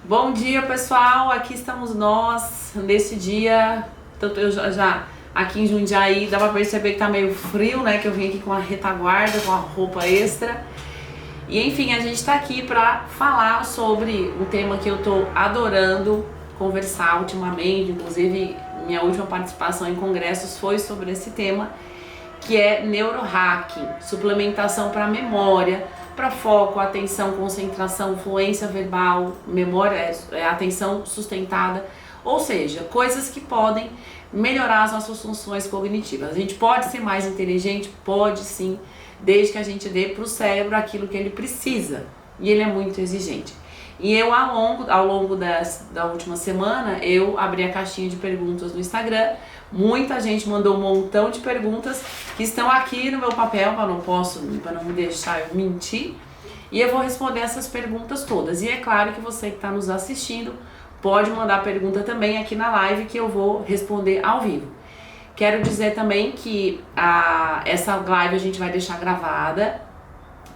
Bom dia, pessoal, aqui estamos nós nesse dia, tanto eu já aqui em Jundiaí, dá pra perceber que tá meio frio, né, que eu vim aqui com a retaguarda, com a roupa extra. E enfim, a gente tá aqui pra falar sobre um tema que eu tô adorando conversar ultimamente, inclusive minha última participação em congressos foi sobre esse tema, que é neurohacking, suplementação para memória, para foco, atenção, concentração, fluência verbal, memória, atenção sustentada, ou seja, coisas que podem melhorar as nossas funções cognitivas. A gente pode ser mais inteligente? Pode sim, desde que a gente dê para o cérebro aquilo que ele precisa, e ele é muito exigente. E eu, ao longo da última semana, eu abri a caixinha de perguntas no Instagram. Muita gente mandou um montão de perguntas que estão aqui no meu papel, para não me deixar eu mentir. E eu vou responder essas perguntas todas. E é claro que você que está nos assistindo pode mandar pergunta também aqui na live, que eu vou responder ao vivo. Quero dizer também que essa live a gente vai deixar gravada.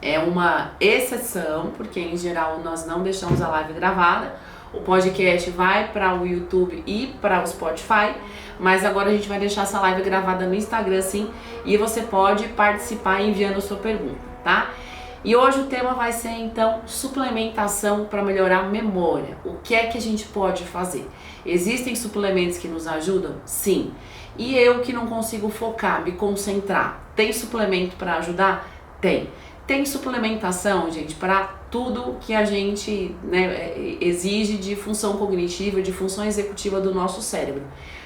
É uma exceção, porque em geral nós não deixamos a live gravada. O podcast vai para o YouTube e para o Spotify, mas agora a gente vai deixar essa live gravada no Instagram sim, e você pode participar enviando a sua pergunta, tá? E hoje o tema vai ser então suplementação para melhorar a memória. O que é que a gente pode fazer? Existem suplementos que nos ajudam? Sim. E eu que não consigo focar, me concentrar, tem suplemento para ajudar? Tem. Tem suplementação, gente, para tudo que a gente exige de função cognitiva, de função executiva do nosso cérebro.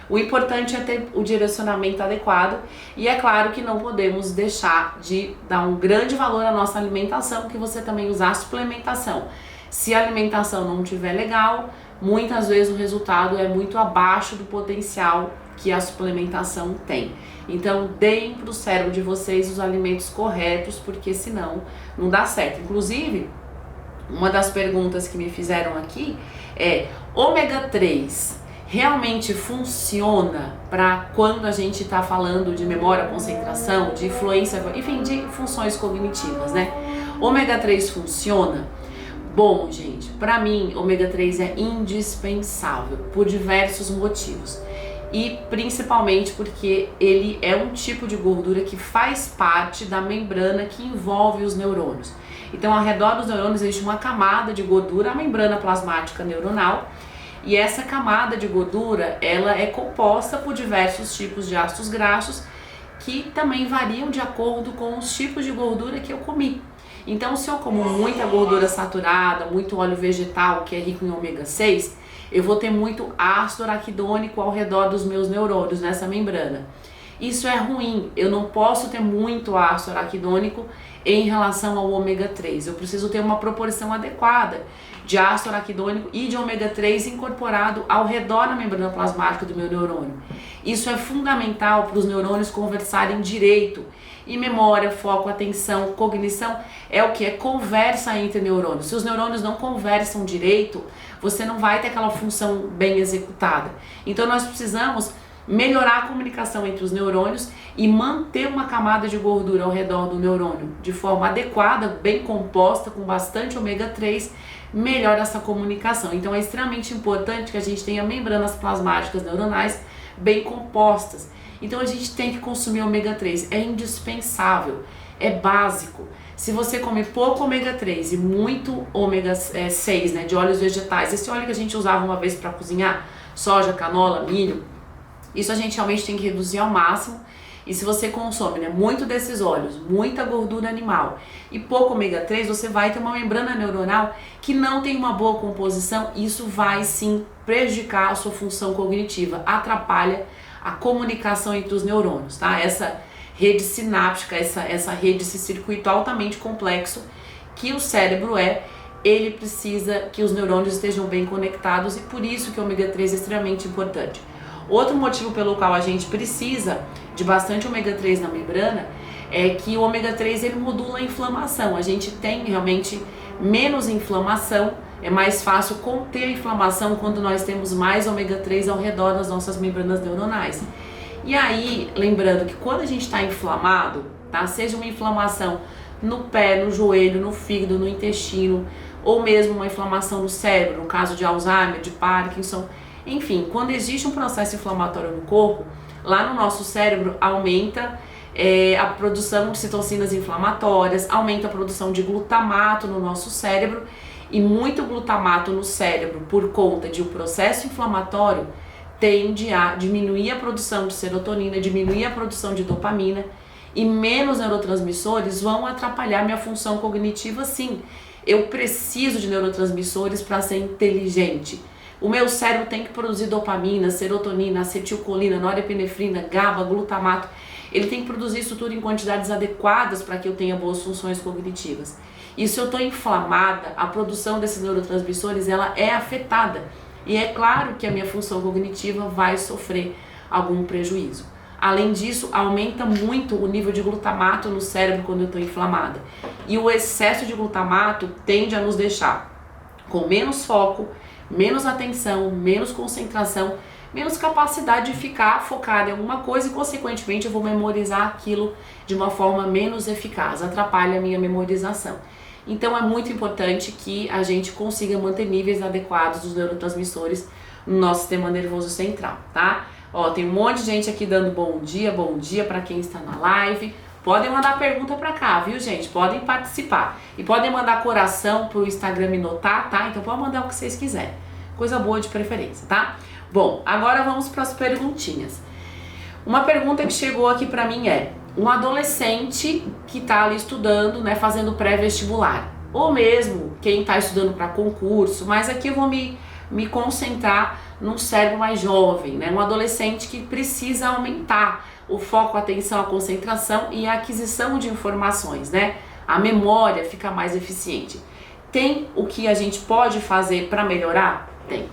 O importante é ter o direcionamento adequado e é claro que não podemos deixar de dar um grande valor à nossa alimentação, que você também usar a suplementação. Se a alimentação não estiver legal, muitas vezes o resultado é muito abaixo do potencial que a suplementação tem. Então, deem para o cérebro de vocês os alimentos corretos, porque senão não dá certo. Inclusive, uma das perguntas que me fizeram aqui é: ômega 3 realmente funciona para quando a gente está falando de memória, concentração, de influência, enfim, de funções cognitivas, né? Ômega 3 funciona? Bom, gente, para mim, ômega 3 é indispensável por diversos motivos. E principalmente porque ele é um tipo de gordura que faz parte da membrana que envolve os neurônios. Então, ao redor dos neurônios existe uma camada de gordura, a membrana plasmática neuronal, e essa camada de gordura, ela é composta por diversos tipos de ácidos graxos que também variam de acordo com os tipos de gordura que eu comi. Então, se eu como muita gordura saturada, muito óleo vegetal, que é rico em ômega 6, eu vou ter muito ácido araquidônico ao redor dos meus neurônios, nessa membrana. Isso é ruim, eu não posso ter muito ácido araquidônico em relação ao ômega 3. Eu preciso ter uma proporção adequada de ácido araquidônico e de ômega 3 incorporado ao redor da membrana plasmática do meu neurônio. Isso é fundamental para os neurônios conversarem direito. E memória, foco, atenção, cognição é o que? É conversa entre neurônios. Se os neurônios não conversam direito, você não vai ter aquela função bem executada. Então nós precisamos melhorar a comunicação entre os neurônios e manter uma camada de gordura ao redor do neurônio de forma adequada, bem composta, com bastante ômega 3, melhora essa comunicação. Então é extremamente importante que a gente tenha membranas plasmáticas neuronais bem compostas. Então a gente tem que consumir ômega 3, é indispensável, é básico. Se você come pouco ômega 3 e muito ômega 6, né, de óleos vegetais, esse óleo que a gente usava uma vez para cozinhar, soja, canola, milho, isso a gente realmente tem que reduzir ao máximo. E se você consome, né, muito desses óleos, muita gordura animal e pouco ômega 3, você vai ter uma membrana neuronal que não tem uma boa composição. Isso vai sim prejudicar a sua função cognitiva, atrapalha a comunicação entre os neurônios, tá? Essa rede sináptica, essa rede, esse circuito altamente complexo que o cérebro ele precisa que os neurônios estejam bem conectados, e por isso que o ômega 3 é extremamente importante. Outro motivo pelo qual a gente precisa de bastante ômega 3 na membrana é que o ômega 3 ele modula a inflamação. A gente tem realmente menos inflamação, é mais fácil conter a inflamação quando nós temos mais ômega 3 ao redor das nossas membranas neuronais. E aí, lembrando que quando a gente está inflamado, tá? Seja uma inflamação no pé, no joelho, no fígado, no intestino, ou mesmo uma inflamação no cérebro, no caso de Alzheimer, de Parkinson. Enfim, quando existe um processo inflamatório no corpo, lá no nosso cérebro aumenta a produção de citocinas inflamatórias, aumenta a produção de glutamato no nosso cérebro, e muito glutamato no cérebro por conta de um processo inflamatório tende a diminuir a produção de serotonina, diminuir a produção de dopamina, e menos neurotransmissores vão atrapalhar minha função cognitiva sim. Eu preciso de neurotransmissores para ser inteligente. O meu cérebro tem que produzir dopamina, serotonina, acetilcolina, norepinefrina, GABA, glutamato. Ele tem que produzir isso tudo em quantidades adequadas para que eu tenha boas funções cognitivas. E se eu estou inflamada, a produção desses neurotransmissores ela é afetada. E é claro que a minha função cognitiva vai sofrer algum prejuízo. Além disso, aumenta muito o nível de glutamato no cérebro quando eu estou inflamada. E o excesso de glutamato tende a nos deixar com menos foco, menos atenção, menos concentração, menos capacidade de ficar focada em alguma coisa e, consequentemente, eu vou memorizar aquilo de uma forma menos eficaz, atrapalha a minha memorização. Então é muito importante que a gente consiga manter níveis adequados dos neurotransmissores no nosso sistema nervoso central, tá? Ó, tem um monte de gente aqui dando bom dia para quem está na live. Podem mandar pergunta pra cá, viu, gente? Podem participar. E podem mandar coração pro Instagram me notar, tá? Então pode mandar o que vocês quiserem. Coisa boa de preferência, tá? Bom, agora vamos para as perguntinhas. Uma pergunta que chegou aqui pra mim é: um adolescente que tá ali estudando, né, fazendo pré-vestibular, ou mesmo quem tá estudando para concurso, mas aqui eu vou me concentrar num cérebro mais jovem, né? Um adolescente que precisa aumentar o foco, a atenção, a concentração e a aquisição de informações, né? A memória fica mais eficiente. Tem o que a gente pode fazer para melhorar? Tem.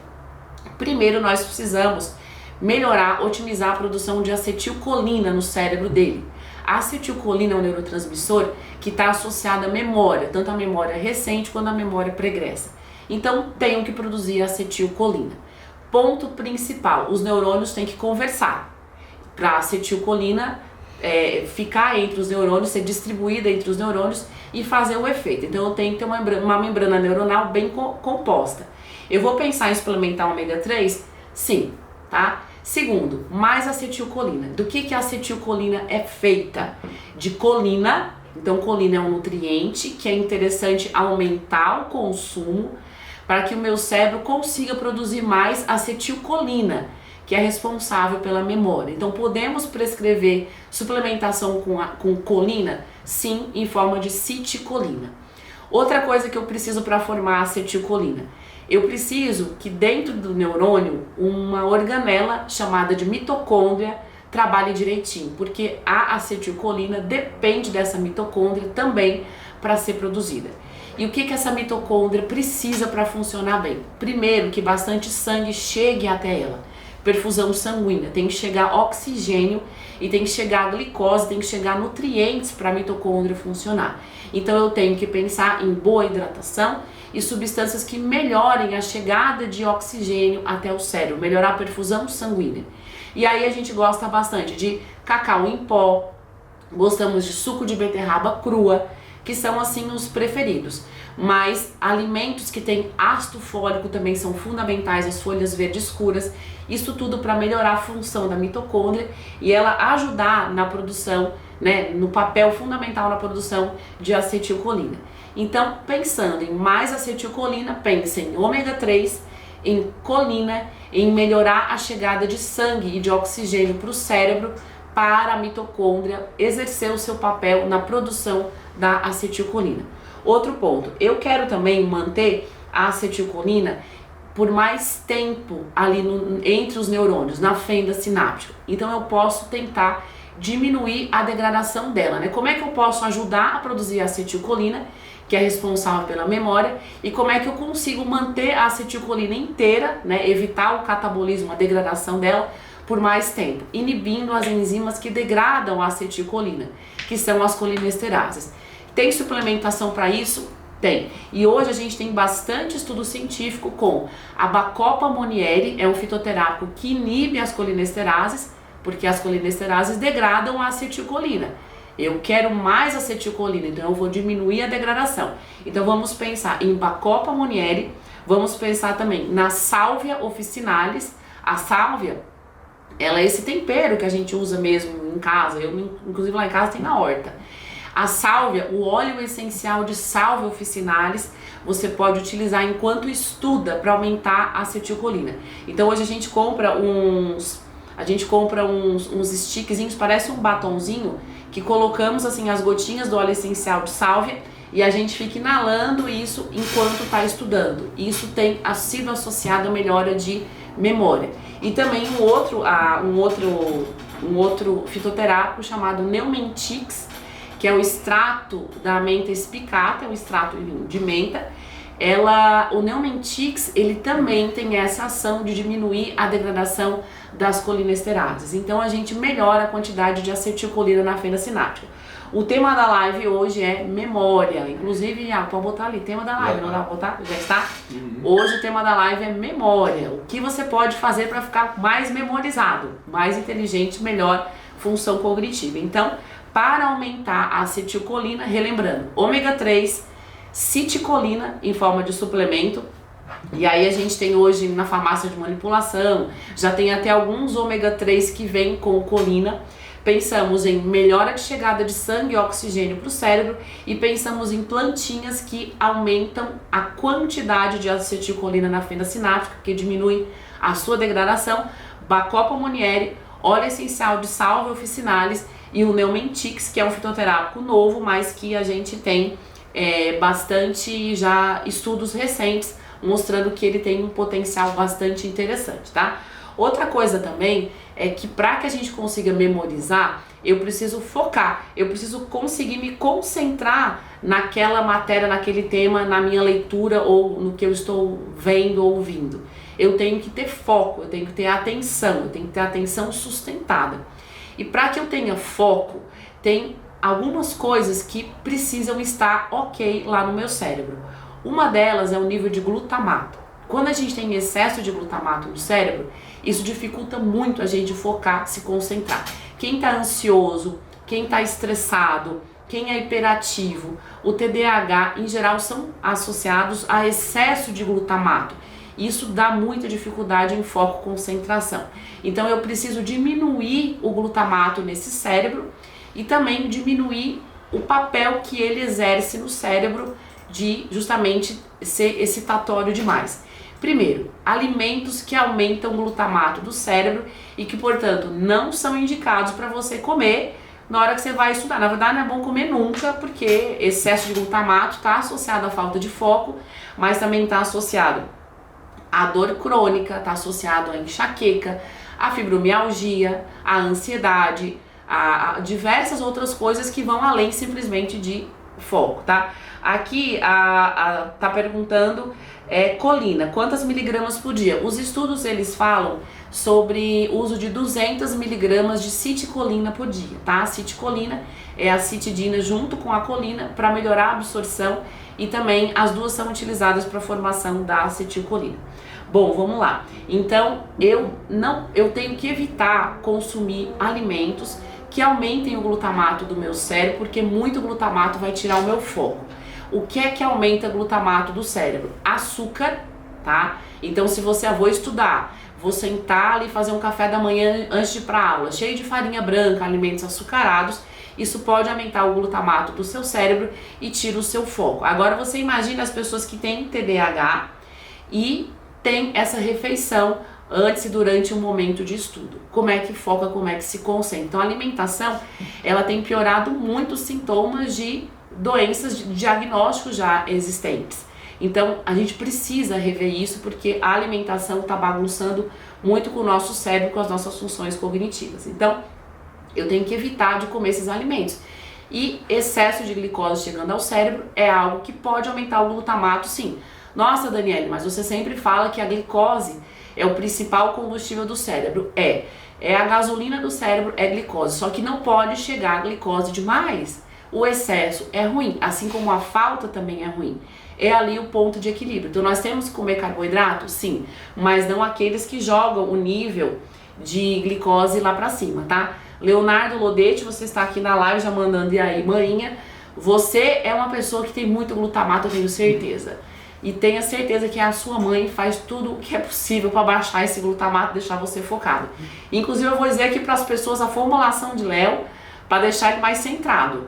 Primeiro, nós precisamos melhorar, otimizar a produção de acetilcolina no cérebro dele. A acetilcolina é um neurotransmissor que está associado à memória, tanto a memória recente quanto a memória pregressa. Então, tenho que produzir acetilcolina. Ponto principal, os neurônios têm que conversar. Para a acetilcolina ficar entre os neurônios, ser distribuída entre os neurônios e fazer o efeito. Então, eu tenho que ter uma membrana neuronal bem composta. Eu vou pensar em suplementar ômega 3? Sim, tá? Segundo, mais acetilcolina. Do que a acetilcolina é feita? De colina. Então, colina é um nutriente que é interessante aumentar o consumo para que o meu cérebro consiga produzir mais acetilcolina, que é responsável pela memória. Então, podemos prescrever suplementação com colina? Sim, em forma de citicolina. Outra coisa que eu preciso para formar acetilcolina: eu preciso que dentro do neurônio uma organela chamada de mitocôndria trabalhe direitinho, porque a acetilcolina depende dessa mitocôndria também para ser produzida. E o que essa mitocôndria precisa para funcionar bem? Primeiro, que bastante sangue chegue até ela. Perfusão sanguínea, tem que chegar oxigênio e tem que chegar glicose, tem que chegar nutrientes para a mitocôndria funcionar. Então eu tenho que pensar em boa hidratação e substâncias que melhorem a chegada de oxigênio até o cérebro, melhorar a perfusão sanguínea. E aí a gente gosta bastante de cacau em pó, gostamos de suco de beterraba crua, que são assim os preferidos. Mas alimentos que têm ácido fólico também são fundamentais, as folhas verdes escuras, isso tudo para melhorar a função da mitocôndria e ela ajudar na produção, né, no papel fundamental na produção de acetilcolina. Então, pensando em mais acetilcolina, pense em ômega 3, em colina, em melhorar a chegada de sangue e de oxigênio para o cérebro, para a mitocôndria exercer o seu papel na produção da acetilcolina. Outro ponto, eu quero também manter a acetilcolina por mais tempo ali entre os neurônios, na fenda sináptica. Então eu posso tentar diminuir a degradação dela, né? Como é que eu posso ajudar a produzir a acetilcolina, que é responsável pela memória, e como é que eu consigo manter a acetilcolina inteira, né? Evitar o catabolismo, a degradação dela por mais tempo, inibindo as enzimas que degradam a acetilcolina, que são as colinesterases. Tem suplementação para isso? Tem. E hoje a gente tem bastante estudo científico com a Bacopa monnieri, é um fitoterápico que inibe as colinesterases, porque as colinesterases degradam a acetilcolina. Eu quero mais acetilcolina, então eu vou diminuir a degradação. Então vamos pensar em Bacopa monnieri, vamos pensar também na Salvia officinalis. A sálvia, ela é esse tempero que a gente usa mesmo em casa, inclusive lá em casa tem na horta. A sálvia, o óleo essencial de Salvia officinalis, você pode utilizar enquanto estuda para aumentar a acetilcolina. Então hoje a gente compra uns stickzinhos, parece um batonzinho, que colocamos assim as gotinhas do óleo essencial de sálvia e a gente fica inalando isso enquanto está estudando. Isso tem sido associado a melhora de memória. E também um outro fitoterápico chamado Neumentix, que é o extrato da menta espicata, é um extrato de menta. O Neumentix, ele também tem essa ação de diminuir a degradação das colinesterases. Então a gente melhora a quantidade de acetilcolina na fenda sináptica. O tema da live hoje é memória. Inclusive, pode botar ali, tema da live, não dá pra botar? Já está? Hoje o tema da live é memória. O que você pode fazer para ficar mais memorizado, mais inteligente, melhor função cognitiva. Então, para aumentar a acetilcolina, relembrando, ômega 3, citicolina em forma de suplemento. E aí a gente tem hoje na farmácia de manipulação, já tem até alguns ômega 3 que vêm com colina. Pensamos em melhora de chegada de sangue e oxigênio para o cérebro e pensamos em plantinhas que aumentam a quantidade de acetilcolina na fenda sináptica, que diminui a sua degradação. Bacopa monnieri, óleo essencial de Salvia officinalis e o Neumentix, que é um fitoterápico novo, mas que a gente tem bastante já estudos recentes mostrando que ele tem um potencial bastante interessante, tá? Outra coisa também é que para que a gente consiga memorizar, eu preciso focar, eu preciso conseguir me concentrar naquela matéria, naquele tema, na minha leitura ou no que eu estou vendo ou ouvindo. Eu tenho que ter foco, eu tenho que ter atenção, eu tenho que ter atenção sustentada. E para que eu tenha foco, tem algumas coisas que precisam estar ok lá no meu cérebro. Uma delas é o nível de glutamato. Quando a gente tem excesso de glutamato no cérebro, isso dificulta muito a gente focar, se concentrar. Quem está ansioso, quem está estressado, quem é hiperativo, o TDAH em geral são associados a excesso de glutamato. Isso dá muita dificuldade em foco e concentração. Então eu preciso diminuir o glutamato nesse cérebro e também diminuir o papel que ele exerce no cérebro de justamente ser excitatório demais. Primeiro, alimentos que aumentam o glutamato do cérebro e que, portanto, não são indicados para você comer na hora que você vai estudar. Na verdade, não é bom comer nunca, porque excesso de glutamato está associado à falta de foco, mas também está associado à dor crônica, está associado à enxaqueca, à fibromialgia, à ansiedade, a diversas outras coisas que vão além simplesmente de foco, tá? Aqui tá perguntando colina, quantas miligramas por dia? Os estudos eles falam sobre uso de 200 miligramas de citicolina por dia, tá? A citicolina é a citidina junto com a colina para melhorar a absorção e também as duas são utilizadas para a formação da acetilcolina. Bom, vamos lá. Então, eu tenho que evitar consumir alimentos que aumentem o glutamato do meu cérebro, porque muito glutamato vai tirar o meu foco. O que é que aumenta o glutamato do cérebro? Açúcar, tá? Então, se você vou estudar, vou sentar ali e fazer um café da manhã antes de ir para aula, cheio de farinha branca, alimentos açucarados, isso pode aumentar o glutamato do seu cérebro e tira o seu foco. Agora você imagina as pessoas que têm TDAH e tem essa refeição antes e durante um momento de estudo. Como é que foca, como é que se concentra? Então a alimentação, ela tem piorado muito os sintomas de doenças de diagnósticos já existentes. Então a gente precisa rever isso porque a alimentação está bagunçando muito com o nosso cérebro, com as nossas funções cognitivas. Então eu tenho que evitar de comer esses alimentos. E excesso de glicose chegando ao cérebro é algo que pode aumentar o glutamato, sim. Nossa, Daniele, mas você sempre fala que a glicose é o principal combustível do cérebro. É a gasolina do cérebro, é glicose, só que não pode chegar a glicose demais. O excesso é ruim, assim como a falta também é ruim. É ali o ponto de equilíbrio. Então nós temos que comer carboidrato? Sim, mas não aqueles que jogam o nível de glicose lá pra cima, tá? Leonardo Lodete, você está aqui na live já mandando, e aí, maninha, você é uma pessoa que tem muito glutamato, eu tenho certeza. E tenha certeza que a sua mãe faz tudo o que é possível para baixar esse glutamato e deixar você focado. Inclusive eu vou dizer aqui para as pessoas a formulação de Léo, para deixar ele mais centrado.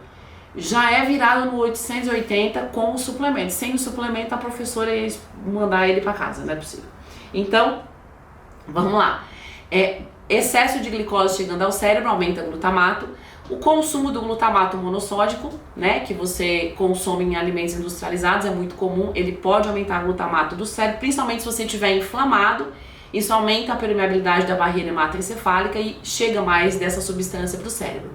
Já é virado no 880 com o suplemento. Sem o suplemento a professora ia mandar ele para casa, não é possível. Então, vamos lá. Excesso de glicose chegando ao cérebro aumenta o glutamato. O consumo do glutamato monossódico, né, que você consome em alimentos industrializados, é muito comum, ele pode aumentar o glutamato do cérebro, principalmente se você estiver inflamado. Isso aumenta a permeabilidade da barreira hematoencefálica e chega mais dessa substância para o cérebro.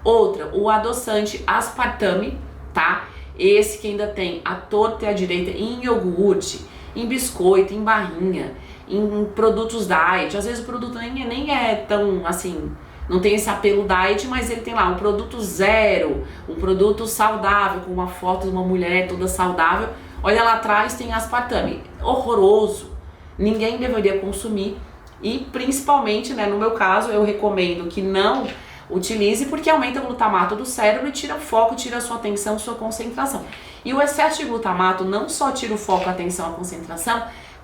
Outra, o adoçante aspartame, tá? Esse que ainda tem a torta e a direita em iogurte, em biscoito, em barrinha, em produtos diet. Às vezes o produto nem é tão assim, não tem esse apelo diet, mas ele tem lá um produto zero, um produto saudável, com uma foto de uma mulher toda saudável. Olha lá atrás, tem aspartame. Horroroso. Ninguém deveria consumir. E principalmente, né, no meu caso, eu recomendo que não utilize, porque aumenta o glutamato do cérebro e tira o foco, tira a sua atenção, sua concentração. E o excesso de glutamato não só tira o foco, a atenção, a concentração,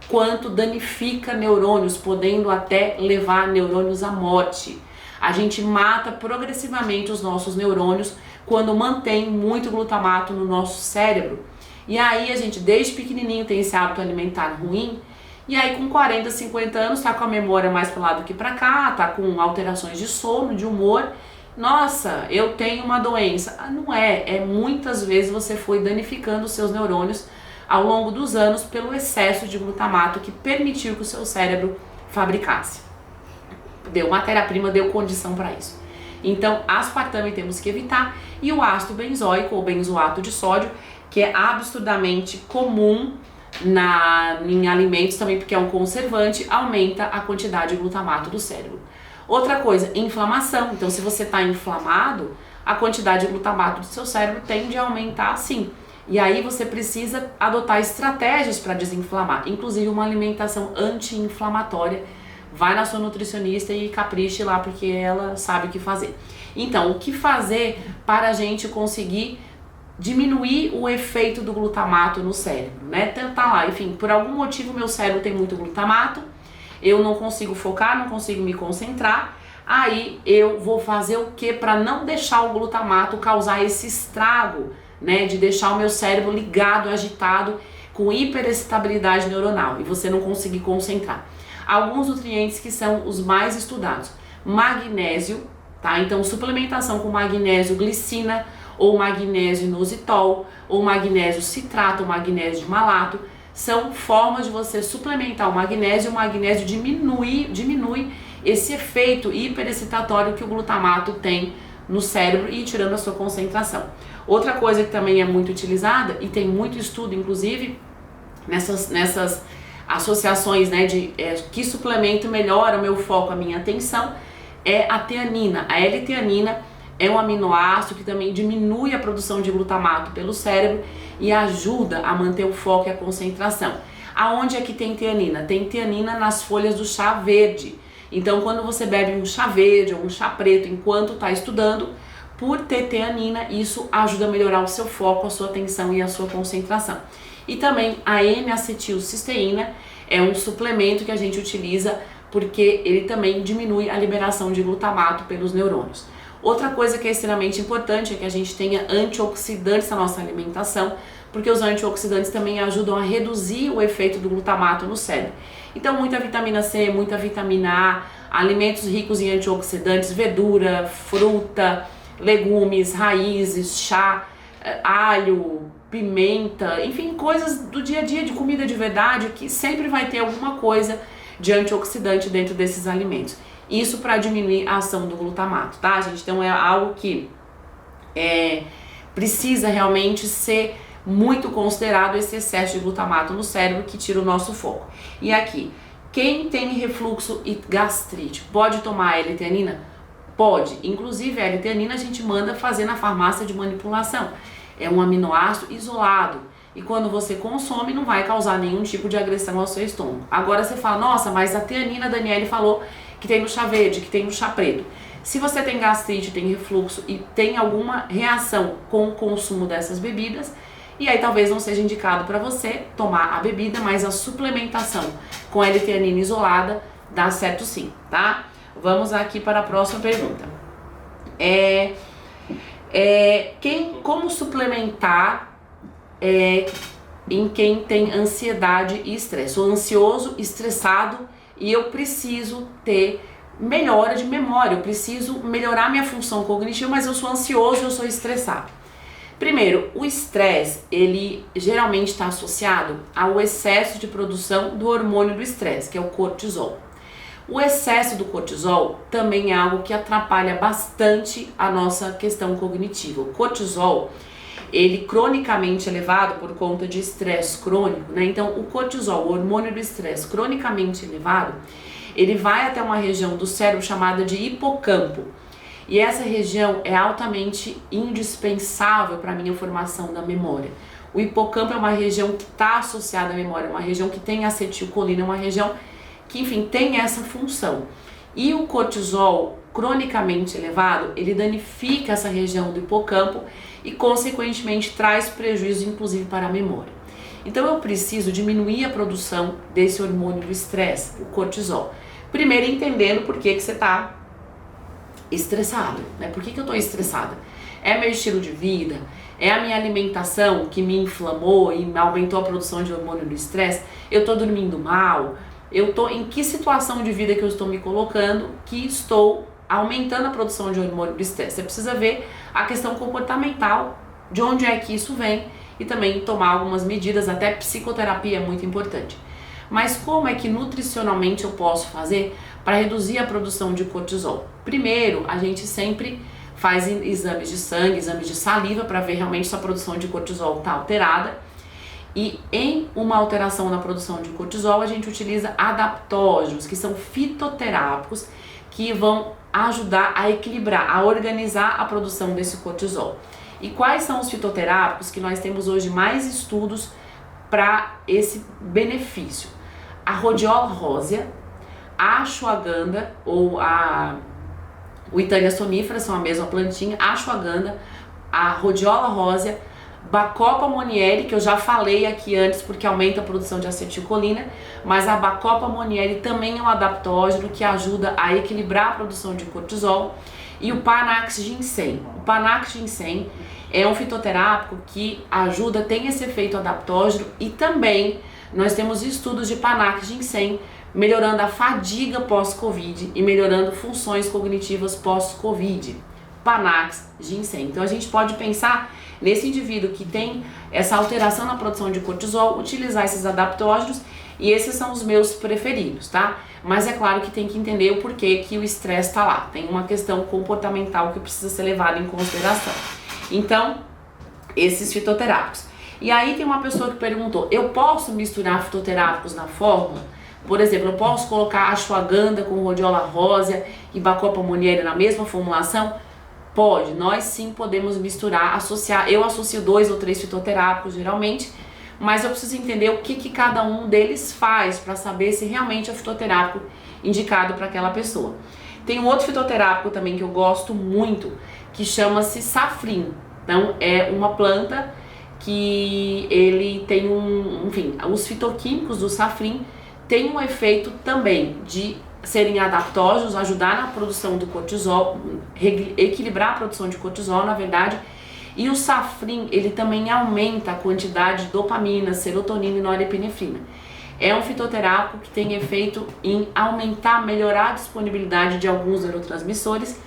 quanto danifica neurônios, podendo até levar neurônios à morte. A gente mata progressivamente os nossos neurônios quando mantém muito glutamato no nosso cérebro. E aí a gente desde pequenininho tem esse hábito alimentar ruim, e aí com 40, 50 anos tá com a memória mais para lá do que para cá, tá com alterações de sono, de humor. Nossa, eu tenho uma doença. Não é muitas vezes você foi danificando os seus neurônios ao longo dos anos pelo excesso de glutamato que permitiu que o seu cérebro fabricasse. Deu matéria-prima, deu condição para isso. Então, aspartame temos que evitar, e o ácido benzoico ou benzoato de sódio, que é absurdamente comum em alimentos também, porque é um conservante, aumenta a quantidade de glutamato do cérebro. Outra coisa, inflamação. Então, se você está inflamado, a quantidade de glutamato do seu cérebro tende a aumentar sim. E aí você precisa adotar estratégias para desinflamar, inclusive uma alimentação anti-inflamatória. Vai na sua nutricionista e capriche lá, porque ela sabe o que fazer. Então, o que fazer para a gente conseguir diminuir o efeito do glutamato no cérebro, né? Tentar lá, enfim, por algum motivo meu cérebro tem muito glutamato, eu não consigo focar, não consigo me concentrar, aí eu vou fazer o que para não deixar o glutamato causar esse estrago, né? De deixar o meu cérebro ligado, agitado, com hiperexcitabilidade neuronal e você não conseguir concentrar. Alguns nutrientes que são os mais estudados. Magnésio, tá? Então suplementação com magnésio glicina, ou magnésio inositol, ou magnésio citrato, ou magnésio de malato, são formas de você suplementar o magnésio diminui esse efeito hiperexcitatório que o glutamato tem no cérebro e tirando a sua concentração. Outra coisa que também é muito utilizada, e tem muito estudo inclusive, nessas associações, né, que suplemento melhora o meu foco, a minha atenção, é a teanina. A L-teanina é um aminoácido que também diminui a produção de glutamato pelo cérebro e ajuda a manter o foco e a concentração. Aonde é que tem teanina? Tem teanina nas folhas do chá verde. Então, quando você bebe um chá verde ou um chá preto enquanto está estudando, por ter teanina, isso ajuda a melhorar o seu foco, a sua atenção e a sua concentração. E também a N-acetilcisteína é um suplemento que a gente utiliza porque ele também diminui a liberação de glutamato pelos neurônios. Outra coisa que é extremamente importante é que a gente tenha antioxidantes na nossa alimentação, porque os antioxidantes também ajudam a reduzir o efeito do glutamato no cérebro. Então, muita vitamina C, muita vitamina A, alimentos ricos em antioxidantes, verdura, fruta, legumes, raízes, chá, alho, pimenta, enfim, coisas do dia a dia, de comida de verdade, que sempre vai ter alguma coisa de antioxidante dentro desses alimentos. Isso para diminuir a ação do glutamato, tá, gente? Então é algo que precisa realmente ser muito considerado, esse excesso de glutamato no cérebro que tira o nosso foco. E aqui, quem tem refluxo e gastrite pode tomar L-teanina? Pode. Inclusive a L-teanina a gente manda fazer na farmácia de manipulação. É um aminoácido isolado e quando você consome não vai causar nenhum tipo de agressão ao seu estômago. Agora você fala, nossa, mas a teanina, a Daniele falou que tem no chá verde, que tem no chá preto. Se você tem gastrite, tem refluxo e tem alguma reação com o consumo dessas bebidas, e aí talvez não seja indicado para você tomar a bebida, mas a suplementação com L-teanina isolada dá certo sim, tá? Vamos aqui para a próxima pergunta. Como suplementar em quem tem ansiedade e estresse? Sou ansioso, estressado e eu preciso ter melhora de memória, eu preciso melhorar minha função cognitiva, mas eu sou ansioso, eu sou estressado. Primeiro, o estresse, ele geralmente está associado ao excesso de produção do hormônio do estresse, que é o cortisol. O excesso do cortisol também é algo que atrapalha bastante a nossa questão cognitiva. O cortisol, ele cronicamente elevado por conta de estresse crônico, né? Então, o cortisol, o hormônio do estresse cronicamente elevado, ele vai até uma região do cérebro chamada de hipocampo. E essa região é altamente indispensável para a minha formação da memória. O hipocampo é uma região que está associada à memória, uma região que tem acetilcolina, uma região que, enfim, tem essa função. E o cortisol cronicamente elevado, ele danifica essa região do hipocampo e, consequentemente, traz prejuízo, inclusive, para a memória. Então, eu preciso diminuir a produção desse hormônio do estresse, o cortisol. Primeiro, entendendo por que você está estressado, né? Por que eu tô estressada? É meu estilo de vida? É a minha alimentação que me inflamou e aumentou a produção de hormônio do estresse? Eu tô dormindo mal? Eu tô em que situação de vida que eu estou me colocando que estou aumentando a produção de hormônio do estresse? Você precisa ver a questão comportamental, de onde é que isso vem e também tomar algumas medidas, até psicoterapia é muito importante. Mas como é que nutricionalmente eu posso fazer para reduzir a produção de cortisol? Primeiro, a gente sempre faz exames de sangue, exames de saliva para ver realmente se a produção de cortisol está alterada. E em uma alteração na produção de cortisol, a gente utiliza adaptógenos, que são fitoterápicos, que vão ajudar a equilibrar, a organizar a produção desse cortisol. E quais são os fitoterápicos que nós temos hoje mais estudos para esse benefício? A rhodiola rósea, a ashwagandha ou o Withania sonifera, são a mesma plantinha, a ashwagandha, a rhodiola rósea, Bacopa monnieri, que eu já falei aqui antes porque aumenta a produção de acetilcolina, mas a Bacopa monnieri também é um adaptógeno que ajuda a equilibrar a produção de cortisol, e o Panax ginseng. O Panax ginseng é um fitoterápico que ajuda, tem esse efeito adaptógeno, e também nós temos estudos de Panax ginseng melhorando a fadiga pós-Covid e melhorando funções cognitivas pós-Covid. Panax ginseng. Então a gente pode pensar nesse indivíduo que tem essa alteração na produção de cortisol, utilizar esses adaptógenos, e esses são os meus preferidos, tá? Mas é claro que tem que entender o porquê que o estresse está lá. Tem uma questão comportamental que precisa ser levada em consideração. Então, esses fitoterápicos. E aí tem uma pessoa que perguntou, eu posso misturar fitoterápicos na fórmula? Por exemplo, eu posso colocar ashwagandha com rhodiola rósea e Bacopa monnieri na mesma formulação? Pode, nós sim podemos misturar, associar. Eu associo 2 ou 3 fitoterápicos geralmente, mas eu preciso entender o que cada um deles faz para saber se realmente é o fitoterápico indicado para aquela pessoa. Tem um outro fitoterápico também que eu gosto muito, que chama-se safrim. Então é uma planta que ele tem enfim, os fitoquímicos do safrim têm um efeito também de serem adaptógenos, ajudar na produção do cortisol, equilibrar a produção de cortisol, na verdade. E o safrim, ele também aumenta a quantidade de dopamina, serotonina e norepinefrina. É um fitoterápico que tem efeito em aumentar, melhorar a disponibilidade de alguns neurotransmissores,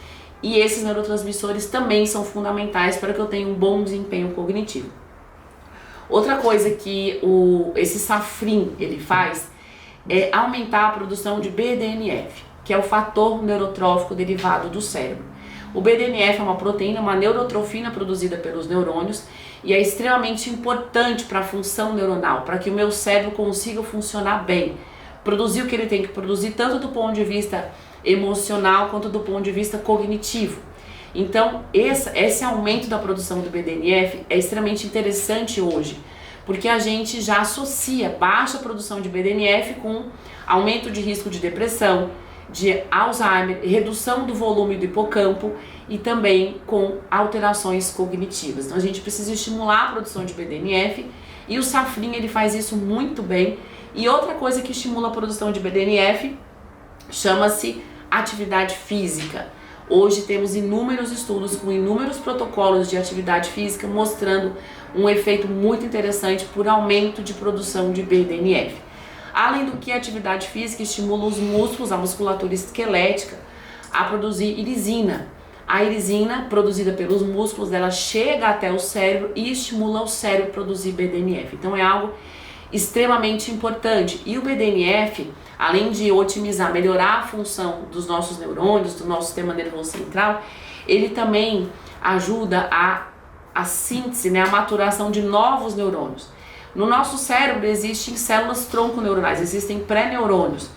e esses neurotransmissores também são fundamentais para que eu tenha um bom desempenho cognitivo. Outra coisa que esse safrim ele faz é aumentar a produção de BDNF, que é o fator neurotrófico derivado do cérebro. O BDNF é uma proteína, uma neurotrofina produzida pelos neurônios, e é extremamente importante para a função neuronal, para que o meu cérebro consiga funcionar bem, produzir o que ele tem que produzir, tanto do ponto de vista emocional quanto do ponto de vista cognitivo. Então, esse aumento da produção do BDNF é extremamente interessante hoje, porque a gente já associa baixa produção de BDNF com aumento de risco de depressão, de Alzheimer, redução do volume do hipocampo e também com alterações cognitivas. Então a gente precisa estimular a produção de BDNF e o Safrin ele faz isso muito bem. E outra coisa que estimula a produção de BDNF chama-se atividade física. Hoje temos inúmeros estudos com inúmeros protocolos de atividade física mostrando um efeito muito interessante por aumento de produção de BDNF. Além do que, a atividade física estimula os músculos, a musculatura esquelética, a produzir irisina. A irisina, produzida pelos músculos, ela chega até o cérebro e estimula o cérebro a produzir BDNF. Então é algo extremamente importante. E o BDNF, além de otimizar, melhorar a função dos nossos neurônios, do nosso sistema nervoso central, ele também ajuda a síntese, né, a maturação de novos neurônios. No nosso cérebro existem células tronco neuronais, existem pré-neurônios.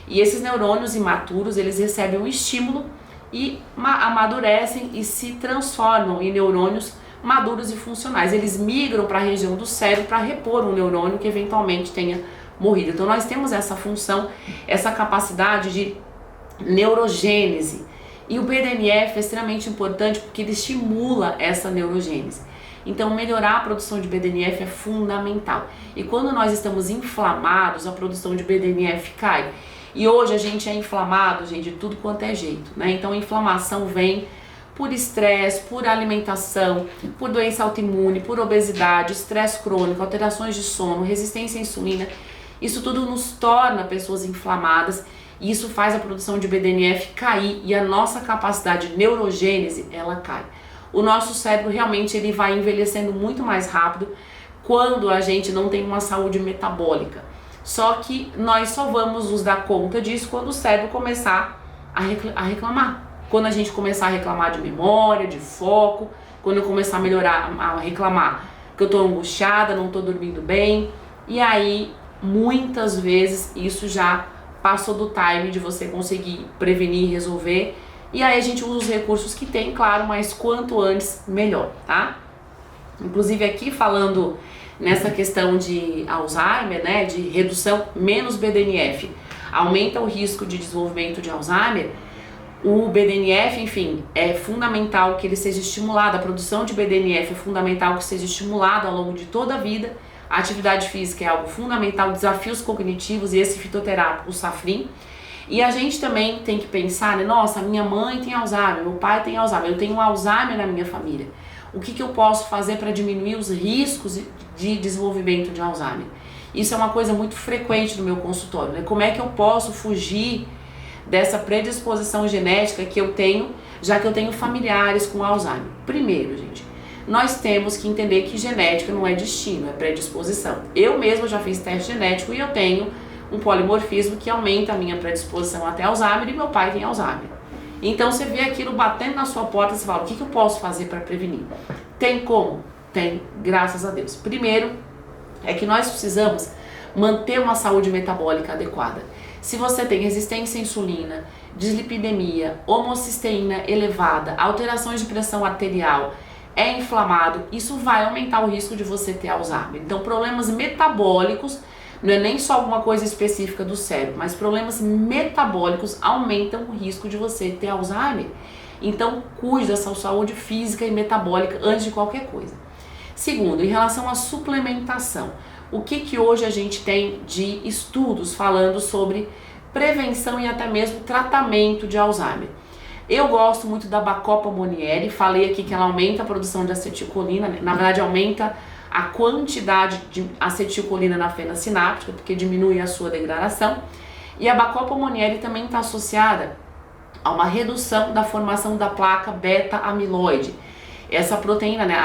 E esses neurônios imaturos, eles recebem um estímulo e amadurecem e se transformam em neurônios maduros e funcionais. Eles migram para a região do cérebro para repor um neurônio que eventualmente tenha morrido. Então nós temos essa função, essa capacidade de neurogênese. E o BDNF é extremamente importante porque ele estimula essa neurogênese. Então melhorar a produção de BDNF é fundamental. E quando nós estamos inflamados, a produção de BDNF cai. E hoje a gente é inflamado, gente, de tudo quanto é jeito, né? Então a inflamação vem por estresse, por alimentação, por doença autoimune, por obesidade, estresse crônico, alterações de sono, resistência à insulina. Isso tudo nos torna pessoas inflamadas e isso faz a produção de BDNF cair e a nossa capacidade de neurogênese, ela cai. O nosso cérebro realmente ele vai envelhecendo muito mais rápido quando a gente não tem uma saúde metabólica. Só que nós só vamos nos dar conta disso quando o cérebro começar a reclamar. Quando a gente começar a reclamar de memória, de foco, quando eu começar a melhorar, a reclamar que eu tô angustiada, não tô dormindo bem. E aí, muitas vezes, isso já passou do time de você conseguir prevenir e resolver. E aí a gente usa os recursos que tem, claro, mas quanto antes, melhor, tá? Inclusive aqui falando nessa questão de Alzheimer, né, de redução menos BDNF, aumenta o risco de desenvolvimento de Alzheimer. O BDNF, enfim, é fundamental que ele seja estimulado, a produção de BDNF é fundamental que seja estimulado ao longo de toda a vida. A atividade física é algo fundamental, desafios cognitivos e esse fitoterápico, o Safrin. E a gente também tem que pensar, né, nossa, minha mãe tem Alzheimer, meu pai tem Alzheimer, eu tenho Alzheimer na minha família. O que eu posso fazer para diminuir os riscos de desenvolvimento de Alzheimer? Isso é uma coisa muito frequente no meu consultório, né? Como é que eu posso fugir dessa predisposição genética que eu tenho, já que eu tenho familiares com Alzheimer? Primeiro, gente, nós temos que entender que genética não é destino, é predisposição. Eu mesma já fiz teste genético e eu tenho um polimorfismo que aumenta a minha predisposição até Alzheimer e meu pai tem Alzheimer. Então você vê aquilo batendo na sua porta e você fala, o que eu posso fazer para prevenir? Tem como? Tem, graças a Deus. Primeiro, é que nós precisamos manter uma saúde metabólica adequada. Se você tem resistência à insulina, dislipidemia, homocisteína elevada, alterações de pressão arterial, é inflamado, isso vai aumentar o risco de você ter Alzheimer. Então problemas metabólicos, não é nem só alguma coisa específica do cérebro, mas problemas metabólicos aumentam o risco de você ter Alzheimer. Então, cuide da sua saúde física e metabólica antes de qualquer coisa. Segundo, em relação à suplementação, o que hoje a gente tem de estudos falando sobre prevenção e até mesmo tratamento de Alzheimer? Eu gosto muito da Bacopa Monnieri, falei aqui que ela aumenta a produção de acetilcolina, na verdade aumenta a quantidade de acetilcolina na fenda sináptica, porque diminui a sua degradação. E a Bacopa Monnieri também está associada a uma redução da formação da placa beta-amiloide. Essa proteína, né,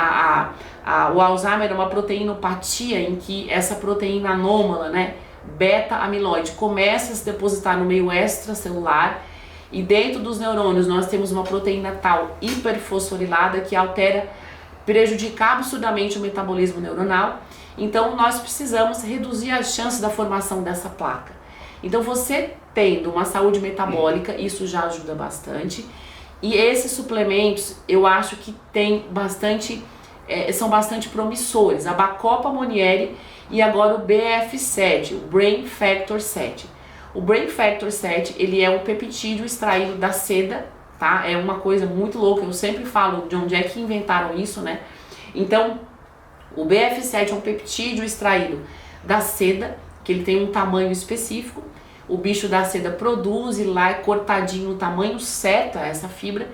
o Alzheimer é uma proteinopatia em que essa proteína anômala, né, beta-amiloide, começa a se depositar no meio extracelular e dentro dos neurônios nós temos uma proteína tal hiperfosforilada que prejudica absurdamente o metabolismo neuronal. Então nós precisamos reduzir as chances da formação dessa placa. Então você tendo uma saúde metabólica, isso já ajuda bastante. E esses suplementos eu acho que são bastante promissores. A Bacopa Monnieri e agora o BF7, o Brain Factor 7. O Brain Factor 7, ele é um peptídeo extraído da seda, tá? É uma coisa muito louca, eu sempre falo de onde é que inventaram isso, né? Então, o BF7 é um peptídeo extraído da seda, que ele tem um tamanho específico. O bicho da seda produz e lá é cortadinho no tamanho certo, essa fibra,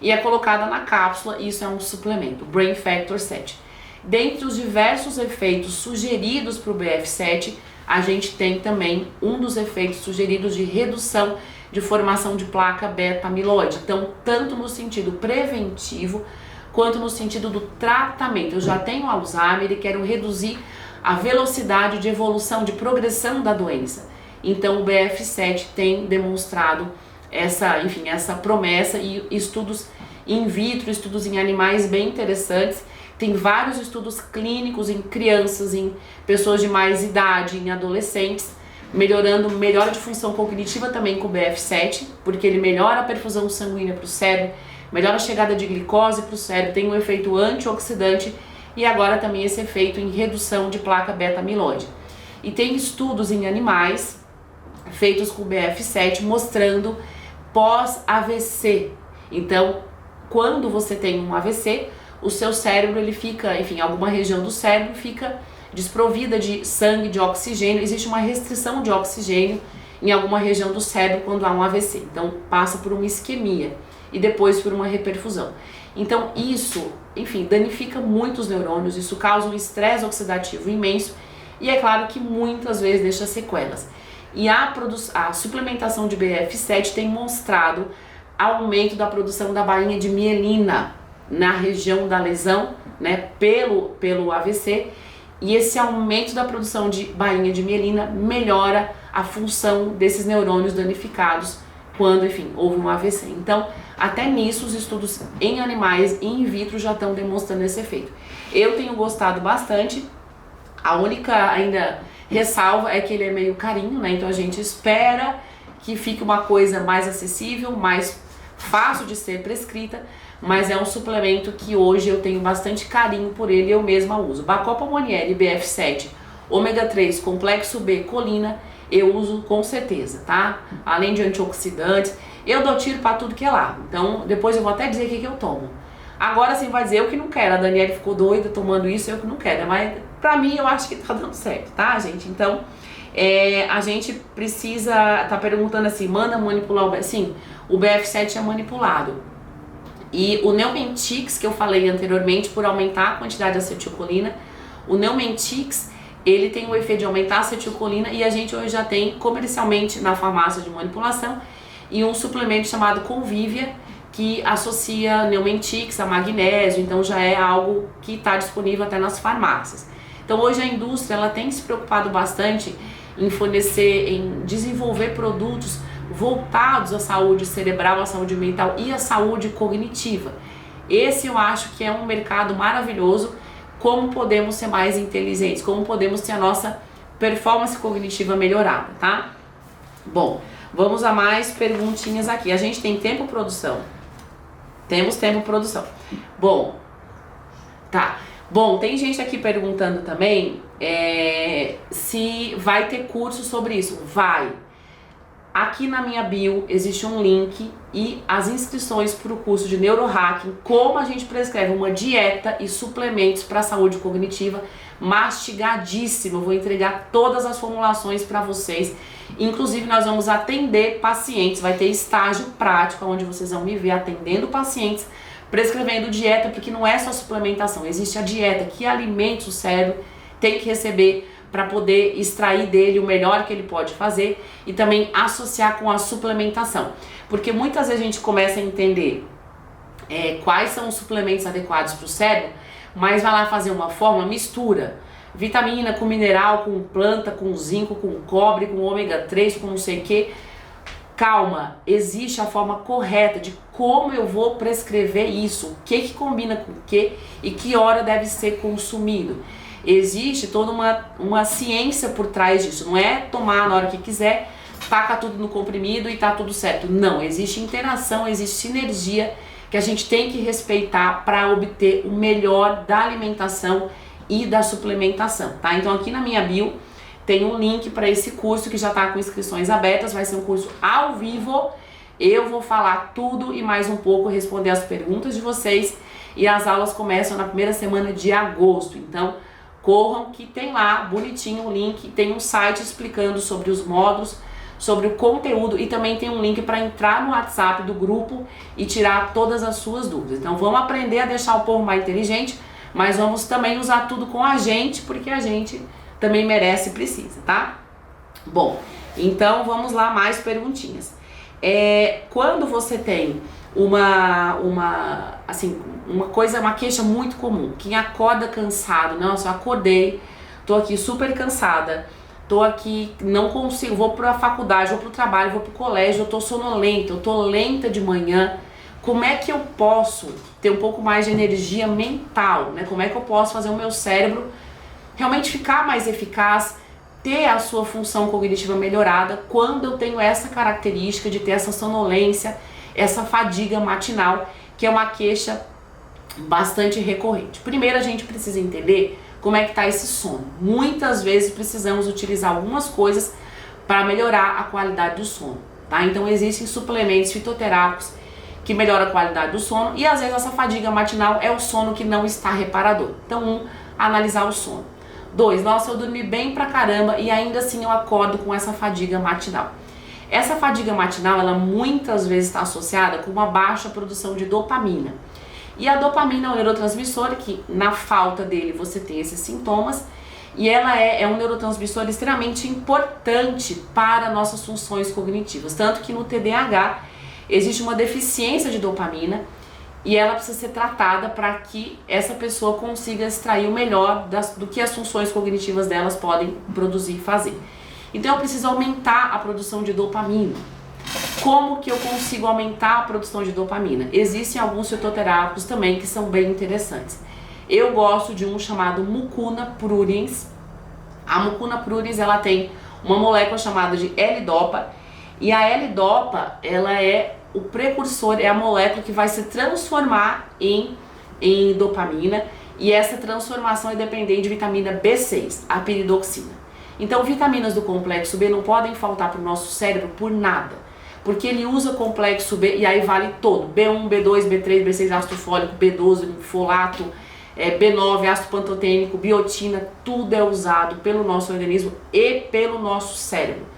e é colocada na cápsula, e isso é um suplemento, Brain Factor 7. Dentre os diversos efeitos sugeridos para o BF7, a gente tem também um dos efeitos sugeridos de redução de formação de placa beta-amiloide. Então, tanto no sentido preventivo, quanto no sentido do tratamento. Eu já tenho Alzheimer e quero reduzir a velocidade de evolução, de progressão da doença. Então, o BF7 tem demonstrado essa promessa e estudos in vitro, estudos em animais bem interessantes. Tem vários estudos clínicos em crianças, em pessoas de mais idade, em adolescentes, melhora de função cognitiva também com o BF7, porque ele melhora a perfusão sanguínea para o cérebro, melhora a chegada de glicose para o cérebro, tem um efeito antioxidante e agora também esse efeito em redução de placa beta-amiloide. E tem estudos em animais feitos com o BF7 mostrando pós-AVC. Então, quando você tem um AVC, o seu cérebro, ele fica, enfim, alguma região do cérebro fica desprovida de sangue, de oxigênio, existe uma restrição de oxigênio em alguma região do cérebro quando há um AVC. Então, passa por uma isquemia e depois por uma reperfusão. Então, isso, enfim, danifica muito os neurônios, isso causa um estresse oxidativo imenso e é claro que muitas vezes deixa sequelas. E a suplementação de BF7 tem mostrado aumento da produção da bainha de mielina na região da lesão, né, pelo AVC, e esse aumento da produção de bainha de mielina melhora a função desses neurônios danificados quando, enfim, houve um AVC. Então, até nisso, os estudos em animais e in vitro já estão demonstrando esse efeito. Eu tenho gostado bastante, a única ainda ressalva é que ele é meio carinho, né, então a gente espera que fique uma coisa mais acessível, mais fácil de ser prescrita, mas é um suplemento que hoje eu tenho bastante carinho por ele e eu mesma uso. Bacopa Monnieri, BF7, ômega 3, complexo B, colina, eu uso com certeza, tá? Além de antioxidantes, eu dou tiro pra tudo que é lá. Então, depois eu vou até dizer o que eu tomo. Agora sim vai dizer eu que não quero, a Daniela ficou doida tomando isso, eu que não quero, mas pra mim eu acho que tá dando certo, tá, gente? Então, a gente precisa, tá perguntando assim, manda manipular o BF7? Sim, o BF7 é manipulado. E o Neumentix, que eu falei anteriormente, por aumentar a quantidade de acetilcolina, o Neumentix, ele tem o efeito de aumentar a acetilcolina e a gente hoje já tem comercialmente na farmácia de manipulação e um suplemento chamado Convivia, que associa Neumentix a magnésio, então já é algo que está disponível até nas farmácias. Então hoje a indústria ela tem se preocupado bastante em fornecer, em desenvolver produtos voltados à saúde cerebral, à saúde mental e à saúde cognitiva. Esse eu acho que é um mercado maravilhoso, como podemos ser mais inteligentes, como podemos ter a nossa performance cognitiva melhorada, tá? Bom, vamos a mais perguntinhas aqui. A gente tem tempo, produção? Temos tempo, produção. Bom, tá. Bom, tem gente aqui perguntando também se vai ter curso sobre isso. Vai. Aqui na minha bio existe um link e as inscrições para o curso de neurohacking, como a gente prescreve uma dieta e suplementos para a saúde cognitiva, mastigadíssimo. Eu vou entregar todas as formulações para vocês. Inclusive nós vamos atender pacientes, vai ter estágio prático onde vocês vão me ver atendendo pacientes, prescrevendo dieta, porque não é só suplementação, existe a dieta, que alimentos o cérebro tem que receber para poder extrair dele o melhor que ele pode fazer e também associar com a suplementação. Porque muitas vezes a gente começa a entender quais são os suplementos adequados para o cérebro, mas vai lá fazer uma fórmula, mistura vitamina com mineral, com planta, com zinco, com cobre, com ômega 3, com não sei o que. Calma, existe a forma correta de como eu vou prescrever isso, o que combina com o que e que hora deve ser consumido. Existe toda uma ciência por trás disso, não é tomar na hora que quiser, taca tudo no comprimido e tá tudo certo. Não, existe interação, existe sinergia que a gente tem que respeitar para obter o melhor da alimentação e da suplementação, tá? Então aqui na minha bio tem um link para esse curso que já está com inscrições abertas, vai ser um curso ao vivo. Eu vou falar tudo e mais um pouco, responder as perguntas de vocês, e as aulas começam na primeira semana de agosto. Então, corram que tem lá bonitinho o link, tem um site explicando sobre os módulos, sobre o conteúdo, e também tem um link para entrar no WhatsApp do grupo e tirar todas as suas dúvidas. Então vamos aprender a deixar o povo mais inteligente, mas vamos também usar tudo com a gente, porque a gente também merece e precisa, tá? Bom, então vamos lá, mais perguntinhas. Quando você tem uma queixa muito comum, quem acorda cansado, nossa, eu acordei, tô aqui super cansada, tô aqui, não consigo, vou pra faculdade, vou pro trabalho, vou pro colégio, eu tô sonolenta, eu tô lenta de manhã. Como é que eu posso ter um pouco mais de energia mental, né? Como é que eu posso fazer o meu cérebro realmente ficar mais eficaz, ter a sua função cognitiva melhorada quando eu tenho essa característica de ter essa sonolência, essa fadiga matinal, que é uma queixa bastante recorrente? Primeiro a gente precisa entender como é que tá esse sono. Muitas vezes precisamos utilizar algumas coisas para melhorar a qualidade do sono, tá? Então existem suplementos fitoterápicos que melhoram a qualidade do sono, e às vezes essa fadiga matinal é o sono que não está reparador. Então, analisar o sono. 2, nossa, eu dormi bem pra caramba e ainda assim eu acordo com essa fadiga matinal. Essa fadiga matinal, ela muitas vezes está associada com uma baixa produção de dopamina. E a dopamina é um neurotransmissor que, na falta dele, você tem esses sintomas, e ela é um neurotransmissor extremamente importante para nossas funções cognitivas. Tanto que no TDAH existe uma deficiência de dopamina, e ela precisa ser tratada para que essa pessoa consiga extrair o melhor do que as funções cognitivas delas podem produzir e fazer. Então eu preciso aumentar a produção de dopamina. Como que eu consigo aumentar a produção de dopamina? Existem alguns fitoterápicos também que são bem interessantes. Eu gosto de um chamado Mucuna pruriens. A Mucuna pruriens, ela tem uma molécula chamada de L-Dopa, e a L-Dopa, ela é o precursor, é a molécula que vai se transformar em dopamina, e essa transformação é dependente de vitamina B6, a piridoxina. Então vitaminas do complexo B não podem faltar para o nosso cérebro por nada, porque ele usa complexo B, e aí vale todo, B1, B2, B3, B6, ácido fólico, B12, folato, B9, ácido pantotênico, biotina, tudo é usado pelo nosso organismo e pelo nosso cérebro.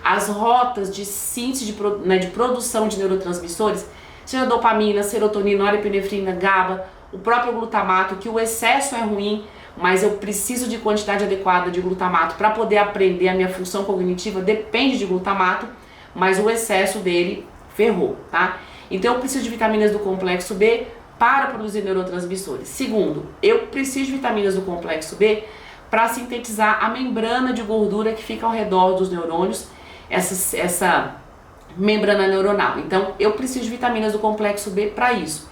As rotas de síntese de produção de neurotransmissores, seja dopamina, serotonina, norepinefrina, GABA, o próprio glutamato, que o excesso é ruim, mas eu preciso de quantidade adequada de glutamato para poder aprender, a minha função cognitiva depende de glutamato, mas o excesso dele ferrou, tá? Então eu preciso de vitaminas do complexo B para produzir neurotransmissores. Segundo, eu preciso de vitaminas do complexo B para sintetizar a membrana de gordura que fica ao redor dos neurônios, essa membrana neuronal. Então eu preciso de vitaminas do complexo B para isso.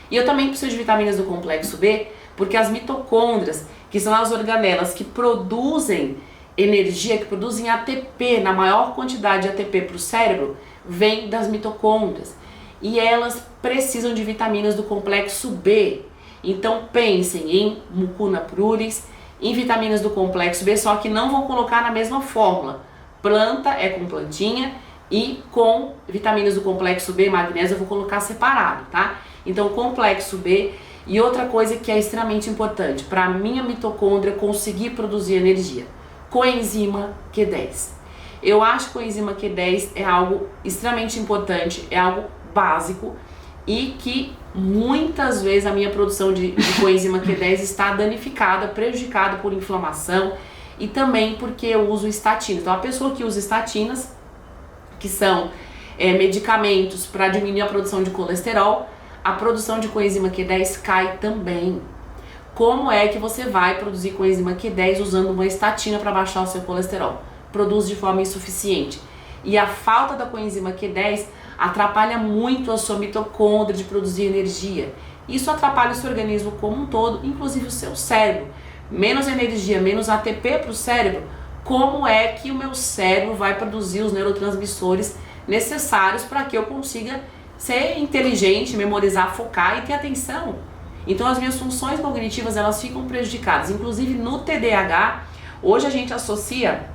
E eu também preciso de vitaminas do complexo B porque as mitocôndrias, que são as organelas que produzem energia, que produzem ATP, na maior quantidade de ATP para o cérebro, vem das mitocôndrias. E elas precisam de vitaminas do complexo B. Então pensem em Mucuna pruriens, em vitaminas do complexo B, só que não vão colocar na mesma fórmula. Planta é com plantinha, e com vitaminas do complexo B, magnésio, eu vou colocar separado, tá? Então complexo B. E outra coisa que é extremamente importante para a minha mitocôndria conseguir produzir energia, coenzima Q10. Eu acho que coenzima Q10 é algo extremamente importante, é algo básico, e que muitas vezes a minha produção de coenzima Q10 está danificada, prejudicada por inflamação, e também porque eu uso estatina. Então a pessoa que usa estatinas, que são medicamentos para diminuir a produção de colesterol, a produção de coenzima Q10 cai também. Como é que você vai produzir coenzima Q10 usando uma estatina para baixar o seu colesterol? Produz de forma insuficiente. E a falta da coenzima Q10 atrapalha muito a sua mitocôndria de produzir energia. Isso atrapalha o seu organismo como um todo, inclusive o seu cérebro. Menos energia, menos ATP para o cérebro. Como é que o meu cérebro vai produzir os neurotransmissores necessários para que eu consiga ser inteligente, memorizar, focar e ter atenção? Então as minhas funções cognitivas, elas ficam prejudicadas. Inclusive no TDAH, hoje a gente associa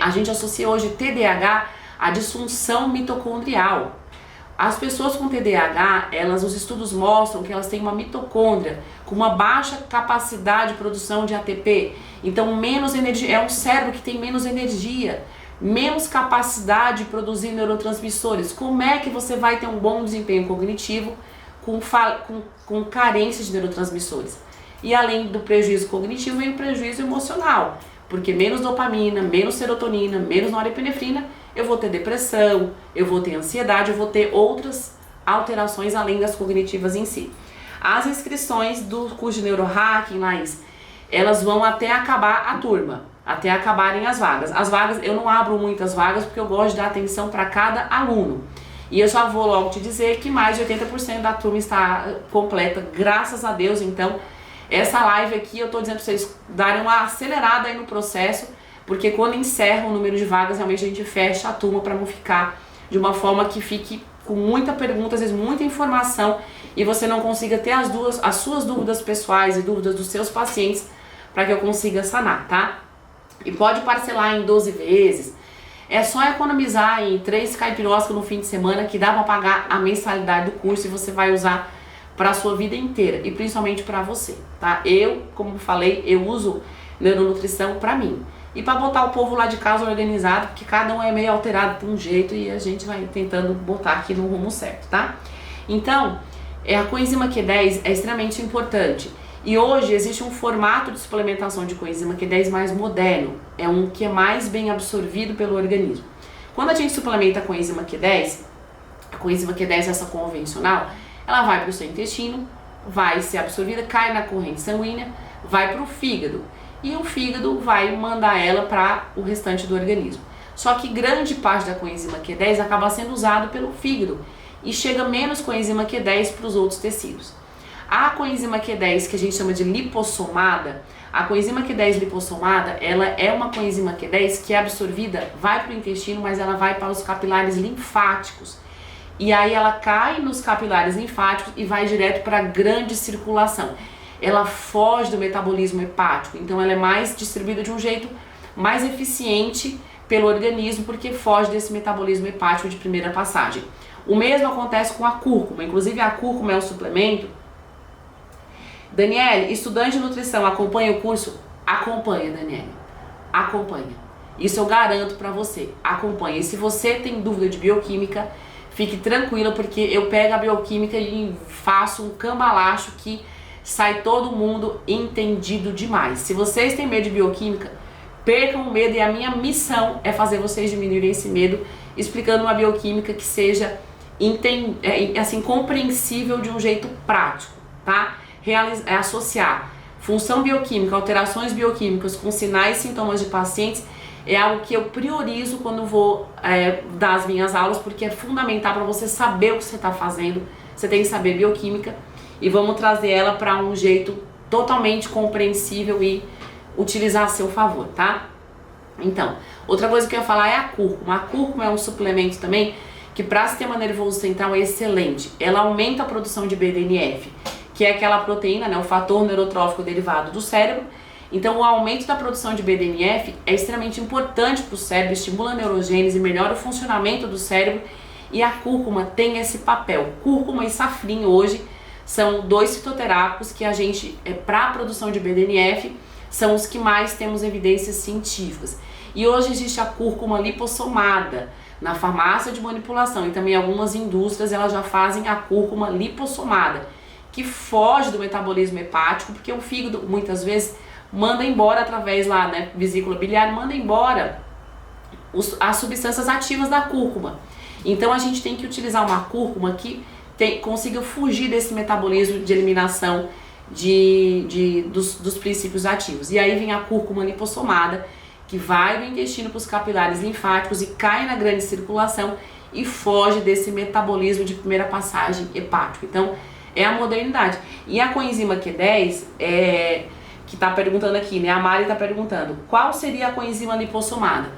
A gente associa hoje TDAH à disfunção mitocondrial. As pessoas com TDAH, os estudos mostram que elas têm uma mitocôndria com uma baixa capacidade de produção de ATP, então menos energia, é um cérebro que tem menos energia, menos capacidade de produzir neurotransmissores. Como é que você vai ter um bom desempenho cognitivo com carência de neurotransmissores? E além do prejuízo cognitivo, vem o prejuízo emocional, porque menos dopamina, menos serotonina, menos norepinefrina, eu vou ter depressão, eu vou ter ansiedade, eu vou ter outras alterações além das cognitivas em si. As inscrições do curso de neurohacking, Laís, elas vão até acabar a turma, até acabarem as vagas. As vagas, eu não abro muitas vagas porque eu gosto de dar atenção para cada aluno. E eu já vou logo te dizer que mais de 80% da turma está completa, graças a Deus. Então, essa live aqui eu tô dizendo para vocês darem uma acelerada aí no processo, porque quando encerra o número de vagas, realmente a gente fecha a turma para não ficar de uma forma que fique com muita pergunta, às vezes muita informação, e você não consiga ter as suas dúvidas pessoais e dúvidas dos seus pacientes para que eu consiga sanar, tá? E pode parcelar em 12 vezes. É só economizar em 3 caipiroscas no fim de semana que dá para pagar a mensalidade do curso e você vai usar para a sua vida inteira e principalmente para você, tá? Eu, como falei, eu uso neuronutrição para mim e para botar o povo lá de casa organizado, porque cada um é meio alterado por um jeito e a gente vai tentando botar aqui no rumo certo, tá? Então, a coenzima Q10 é extremamente importante. E hoje existe um formato de suplementação de coenzima Q10 mais moderno, é um que é mais bem absorvido pelo organismo. Quando a gente suplementa a coenzima Q10, essa convencional, ela vai para o seu intestino, vai ser absorvida, cai na corrente sanguínea, vai para o fígado e o fígado vai mandar ela para o restante do organismo. Só que grande parte da coenzima Q10 acaba sendo usado pelo fígado e chega menos coenzima Q10 para os outros tecidos. A coenzima Q10, que a gente chama de lipossomada, a coenzima Q10 lipossomada, ela é uma coenzima Q10 que é absorvida, vai para o intestino, mas ela vai para os capilares linfáticos. E aí ela cai nos capilares linfáticos e vai direto para a grande circulação. Ela foge do metabolismo hepático, então ela é mais distribuída de um jeito mais eficiente pelo organismo, porque foge desse metabolismo hepático de primeira passagem. O mesmo acontece com a cúrcuma, inclusive a cúrcuma é um suplemento. Daniele, estudante de nutrição, acompanha o curso? Acompanha, Daniele, acompanha. Isso eu garanto para você, acompanha. E se você tem dúvida de bioquímica, fique tranquila, porque eu pego a bioquímica e faço um cambalacho que sai todo mundo entendido demais. Se vocês têm medo de bioquímica, percam o medo, e a minha missão é fazer vocês diminuírem esse medo, explicando uma bioquímica que seja assim, compreensível de um jeito prático, tá? Associar função bioquímica, alterações bioquímicas com sinais e sintomas de pacientes é algo que eu priorizo quando vou dar as minhas aulas, porque é fundamental para você saber o que você está fazendo. Você tem que saber bioquímica e vamos trazer ela para um jeito totalmente compreensível e utilizar a seu favor, tá? Então, outra coisa que eu ia falar é a cúrcuma. A cúrcuma é um suplemento também que para o sistema nervoso central é excelente. Ela aumenta a produção de BDNF, que é aquela proteína, né, o fator neurotrófico derivado do cérebro. Então o aumento da produção de BDNF é extremamente importante para o cérebro, estimula a neurogênese, melhora o funcionamento do cérebro, e a cúrcuma tem esse papel. Cúrcuma e safrim hoje são 2 fitoterápicos que a gente, para a produção de BDNF, são os que mais temos evidências científicas. E hoje existe a cúrcuma lipossomada na farmácia de manipulação, e também algumas indústrias elas já fazem a cúrcuma lipossomada, que foge do metabolismo hepático, porque o fígado muitas vezes manda embora através lá, né, vesícula biliar, manda embora as substâncias ativas da cúrcuma. Então a gente tem que utilizar uma cúrcuma que consiga fugir desse metabolismo de eliminação dos princípios ativos. E aí vem a cúrcuma lipossomada, que vai do intestino para os capilares linfáticos e cai na grande circulação e foge desse metabolismo de primeira passagem hepático. Então é a modernidade. E a coenzima Q10 que está perguntando aqui, né? A Mari está perguntando, qual seria a coenzima lipossomada?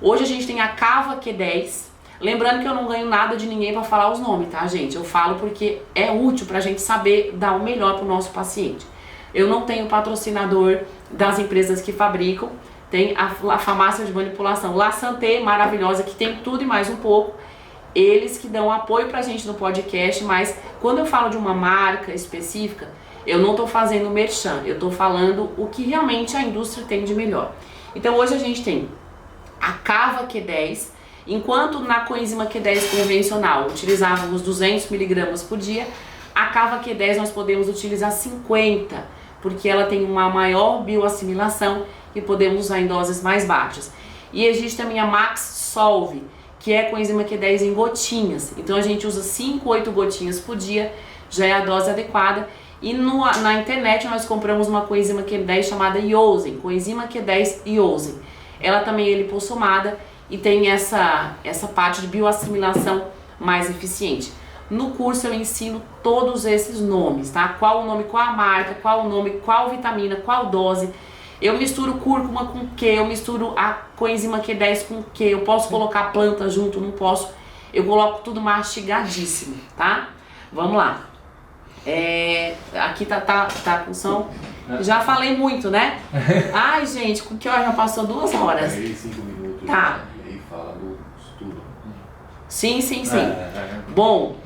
Hoje a gente tem a Cava Q10. Lembrando que eu não ganho nada de ninguém para falar os nomes, tá, gente? Eu falo porque é útil para a gente saber dar o melhor para o nosso paciente. Eu não tenho patrocinador das empresas que fabricam, tem a farmácia de manipulação La Santé, maravilhosa, que tem tudo e mais um pouco. Eles que dão apoio pra gente no podcast, mas quando eu falo de uma marca específica, eu não tô fazendo merchan, eu tô falando o que realmente a indústria tem de melhor. Então hoje a gente tem a Cava Q10, enquanto na coenzima Q10 convencional utilizávamos 200 mg por dia, a Cava Q10 nós podemos utilizar 50, porque ela tem uma maior bioassimilação e podemos usar em doses mais baixas. E existe também a Max Solve, que é coenzima Q10 em gotinhas. Então a gente usa 5, 8 gotinhas por dia, já é a dose adequada. E na internet nós compramos uma coenzima Q10 chamada Yosen, coenzima Q10 Yosen. Ela também é lipossomada e tem essa parte de bioassimilação mais eficiente. No curso eu ensino todos esses nomes, tá? Qual o nome, qual a marca, qual o nome, qual vitamina, qual dose. Eu misturo cúrcuma com que, eu misturo a coenzima Q10 com que, eu posso colocar planta junto, não posso. Eu coloco tudo mastigadíssimo, tá? Vamos lá. Aqui tá com som. Já falei muito, né? Ai, gente, com que hora já passou 2 horas? 5 minutos. Tá. E aí fala do estudo. Sim. Bom,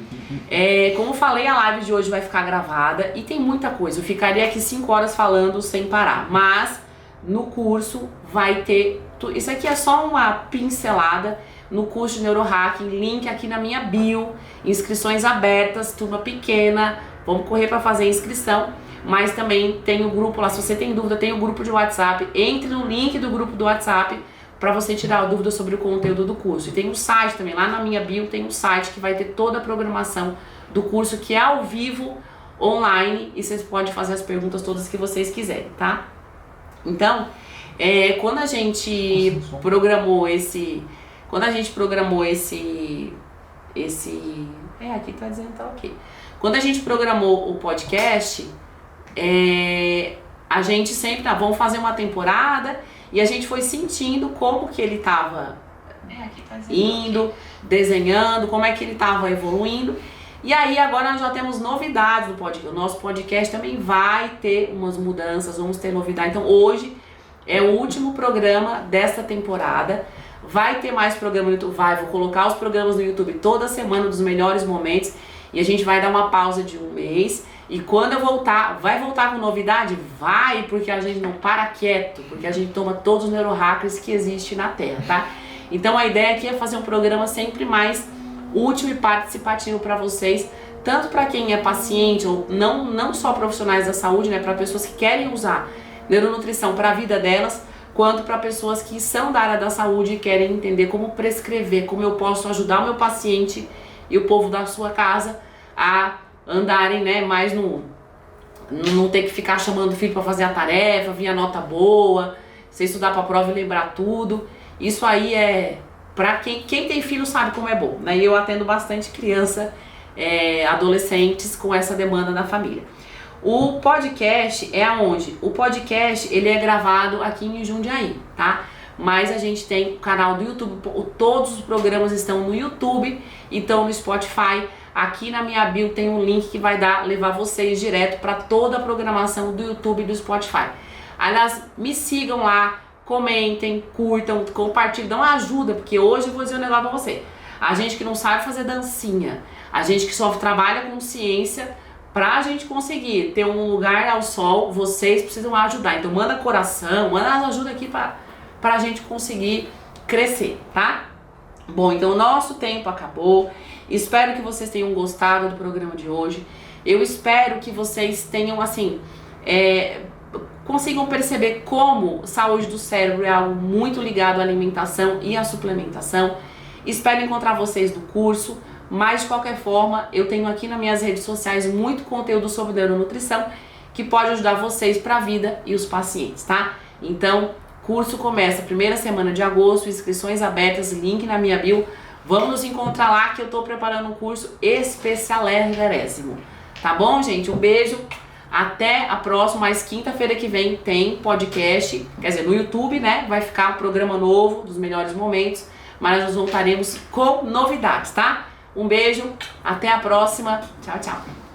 como falei, a live de hoje vai ficar gravada e tem muita coisa. Eu ficaria aqui 5 horas falando sem parar, mas no curso vai ter... Isso aqui é só uma pincelada no curso de Neurohacking, link aqui na minha bio, inscrições abertas, turma pequena, vamos correr para fazer a inscrição, mas também tem o grupo lá, se você tem dúvida, tem o grupo de WhatsApp, entre no link do grupo do WhatsApp para você tirar a dúvida sobre o conteúdo do curso. E tem um site também, lá na minha bio tem um site que vai ter toda a programação do curso, que é ao vivo, online, e vocês podem fazer as perguntas todas que vocês quiserem, tá? Então, quando a gente programou esse... aqui tá dizendo tá ok. Quando a gente programou o podcast, a gente sempre, vamos fazer uma temporada, e a gente foi sentindo como que ele tava indo, desenhando, como é que ele tava evoluindo. E aí agora nós já temos novidades no podcast. O nosso podcast também vai ter umas mudanças, vamos ter novidade. Então hoje é o último programa desta temporada. Vai ter mais programa no YouTube? Vou colocar os programas no YouTube toda semana dos melhores momentos. E a gente vai dar uma pausa de 1 mês. E quando eu voltar, vai voltar com novidade? Vai, porque a gente não para quieto. Porque a gente toma todos os neurohackers que existem na Terra, tá? Então a ideia aqui é fazer um programa sempre mais útil e participativo para vocês. Tanto para quem é paciente, ou não só profissionais da saúde, né? Para pessoas que querem usar neuronutrição para a vida delas, quanto para pessoas que são da área da saúde e querem entender como prescrever, como eu posso ajudar o meu paciente e o povo da sua casa a andarem, né, mais não ter que ficar chamando o filho para fazer a tarefa, vir a nota boa, você estudar para a prova e lembrar tudo. Isso aí é para quem tem filho sabe como é bom, né? E eu atendo bastante criança, adolescentes com essa demanda da família. O podcast é aonde? O podcast, ele é gravado aqui em Jundiaí, tá? Mas a gente tem o canal do YouTube, todos os programas estão no YouTube, estão no Spotify. Aqui na minha bio tem um link que vai levar vocês direto para toda a programação do YouTube e do Spotify. Aliás, me sigam lá, comentem, curtam, compartilhem, dão ajuda, porque hoje eu vou dizer um negócio pra você. A gente que não sabe fazer dancinha, a gente que só trabalha com ciência, pra gente conseguir ter um lugar ao sol, vocês precisam ajudar. Então manda coração, manda ajuda aqui pra gente conseguir crescer, tá? Bom, então o nosso tempo acabou. Espero que vocês tenham gostado do programa de hoje. Eu espero que vocês tenham, assim, consigam perceber como saúde do cérebro é algo muito ligado à alimentação e à suplementação. Espero encontrar vocês no curso. Mas de qualquer forma, eu tenho aqui nas minhas redes sociais muito conteúdo sobre neuronutrição que pode ajudar vocês para a vida e os pacientes, tá? Então, curso começa primeira semana de agosto, inscrições abertas, link na minha bio. Vamos nos encontrar lá que eu tô preparando um curso especialérrimo. Tá bom, gente? Um beijo. Até a próxima, mas quinta-feira que vem tem podcast, quer dizer, no YouTube, né? Vai ficar um programa novo dos melhores momentos, mas nós voltaremos com novidades, tá? Um beijo, até a próxima. Tchau, tchau.